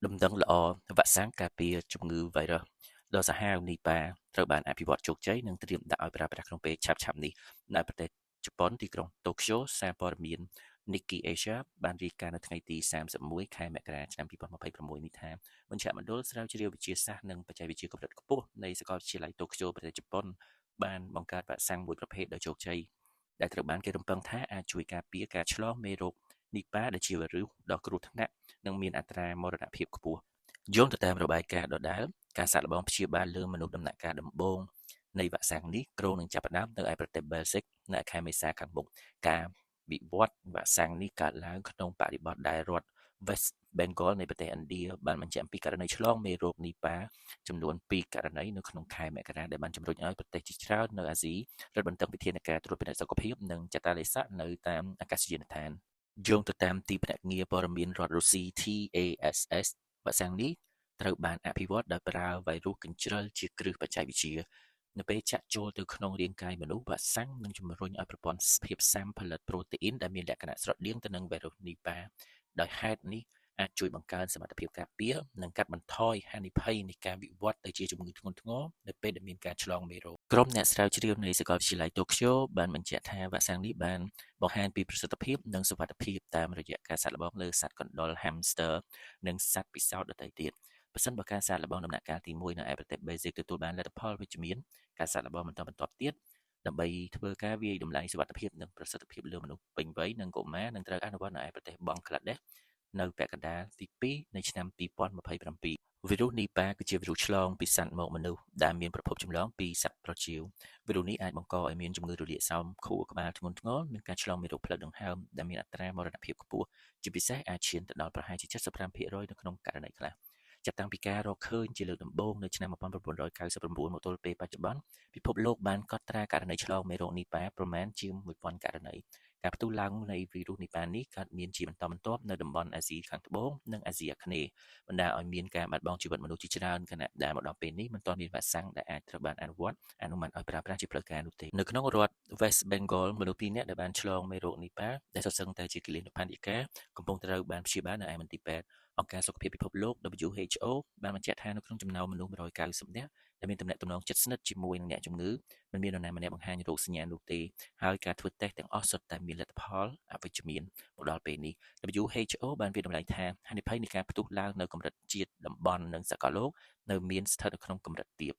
ដំណឹងល្អវ៉ាក់សាំងការពារជំងឺ virus ដ៏សាហាវនីប៉ាត្រូវបានអភិវឌ្ឍជោគជ័យនិងត្រៀមដាក់ឲ្យប្រើប្រាស់ក្នុងពេលឆាប់ៗនេះនៅប្រទេសជប៉ុនទីក្រុងតូក្យូសារព័ត៌មាន Nikkei Asia បានរាយការណ៍នៅថ្ងៃទី31 ខែមករាឆ្នាំ2026នេះថាមជ្ឈមណ្ឌលស្រាវជ្រាវវិទ្យាសាស្ត្រនិងបច្ចេកវិទ្យាកម្រិតខ្ពស់នៃសាកលវិទ្យាល័យតូក្យូប្រទេសជប៉ុនបានបង្កើតវ៉ាក់សាំងមួយប្រភេទដ៏ជោគជ័យដែលត្រូវបានគេរំពឹងថាអាចជួយការពារការឆ្លងមេរោគនីប៉ាដែលជាវីរុសដ៏គ្រោះថ្នាក់និងមានអត្រាមរណភាពខ្ពស់យោងទៅតាមរបាយការណ៍ដដែលការសាកល្បងព្យាបាលលើមនុស្សដំណាក់កាលដំបូងនៃវ៉ាក់សាំងនេះគ្រោងនឹងចាប់ផ្ដើមនៅឯប្រទេសបែលហ្សិកនៅខែមេសាខាងមុខការវិវត្តវ៉ាក់សាំងនេះកើតឡើងក្នុងបរិបទដែលរដ្ឋ West Bengal នៃប្រទេសឥណ្ឌាបានបញ្ជាក់អំពីករណីឆ្លងមេរោគនីប៉ាចំនួន2ករណីនៅក្នុងខែមករាដែលបានជំរុញឲ្យប្រទេសជាច្រើននៅអាស៊ីរឹតបន្តឹងវិធានការត្រួតពិនិត្យសុខភាពនិងចាត់តាឡេសាក់នៅតាមអាកាសយានដ្ឋានយោងទៅតាមទីភ្នាក់ងារព័ត៌មានរដ្ឋរុស្ស៊ី TASS វ៉ាក់សាំងនេះត្រូវបានអភិវឌ្ឍដោយប្រើវីរុសកញ្ជ្រឹលជាគ្រឹះបច្ចេកវិទ្យានៅពេលចាក់ចូលទៅក្នុងរាងកាយមនុស្សវ៉ាក់សាំងនឹងជំរុញឲ្យប្រព័ន្ធភាពស៊ាំផលិតប្រូតេអ៊ីនដែលមានលក្ខណៈស្រដៀងទៅនឹងវីរុសនីប៉ាដោយហេតុនេះអាចជួយបង្កើនសមត្ថភាពការពារនិងកាត់បន្ថយហានិភ័យនៃការវិវត្តទៅជាជំងឺធ្ងន់ធ្ងរនៅពេលដែលមានការឆ្លងមេរោគក្រុមអ្នកស្រាវជ្រាវនៃសាកលវិទ្យាល័យតូក្យូបានបញ្ជាក់ថាវ៉ាក់សាំងនេះបានបង្ហាញពីប្រសិទ្ធភាពនិងសុវត្ថិភាពតាមរយៈការសាកល្បងលើសត្វកណ្តុរ hamster និងសត្វពិសោធន៍ដទៃទៀតប្រសិនបើការសាកល្បងដំណាក់កាលទី1នៅឯប្រទេសបេស៊ិកទទួលបានលទ្ធផលវិជ្ជមានការសាកល្បងបន្តបន្ទាប់ទៀតដើម្បីធ្វើការវាយតម្លៃសុវត្ថិភាពនិងប្រសិទ្ធភាពលើមនុស្សពេញវ័យនិងកុមារនឹងត្រូវអនុវត្តនៅឯប្រទេសបង់ក្លាដេសនៅពាក់កណ្ដាលទី2នៃឆ្នាំ2027វីរុសនីប៉ាគឺជាវីរុសឆ្លងពីសត្វមកមនុស្សដែលមានប្រភពចម្លងពីសត្វប្រចៀវវីរុសនេះអាចបង្កឲ្យមានជំងឺរលាកសើមខួរក្បាលធ្ងន់ធ្ងរនិងការឆ្លងមេរោគផ្លូវដង្ហើមដែលមានអត្រាមរណភាពខ្ពស់ជាពិសេសអាចឈានទៅដល់ប្រហែលជា75%នៅក្នុងករណីខ្លះចាប់តាំងពីការរកឃើញជាលើកដំបូងនៅឆ្នាំ1999មកទល់ពេលបច្ចុប្បន្នពិភពលោកបានកត់ត្រាករណីឆ្លងមេរោគនីប៉ាប្រមាណជាង 1000 ករណីការផ្ទុះឡើងនៃវីរុសនីប៉ានេះកើតមានជាបន្តបន្ទាប់នៅតំបន់អាស៊ីខាងត្បូងនិងអាស៊ីអាគ្នេយ៍បណ្ដាលឲ្យមានការបាត់បង់ជីវិតមនុស្សជាច្រើនខណៈដែលមកដល់ពេលនេះមិនទាន់មានវ៉ាក់សាំងដែលអាចត្រូវបានអនុម័តឲ្យប្រើប្រាស់ជាផ្លូវការនោះទេនៅក្នុងរដ្ឋ West Bengal មនុស្ស2នាក់ដែលបានឆ្លងមេរោគនីប៉ាដែលសុទ្ធសឹងតែជាគិលានុបដ្ឋាយិកាកំពុងត្រូវបានព្យាបាលនៅឯមន្ទីរពេទ្យអង្គការសុខភាពពិភពលោក WHO បានបញ្ជាក់ថានៅក្នុងចំណោមមនុស្ស190នាក់ដែលមានទំនាក់ទំនងជិតស្និទ្ធជាមួយនឹងអ្នកជំងឺមិនមាននរណាម្នាក់បង្ហាញរោគសញ្ញានោះទេហើយការធ្វើតេស្តទាំងអស់សុទ្ធតែមានលទ្ធផលអវិជ្ជមានមកដល់ពេលនេះ WHO បានវាយតម្លៃថាហានិភ័យនៃការផ្ទុះឡើងនៅកម្រិតជាតិតំបន់និងសកលលោកនៅមានស្ថិតនៅក្នុងកម្រិតទាប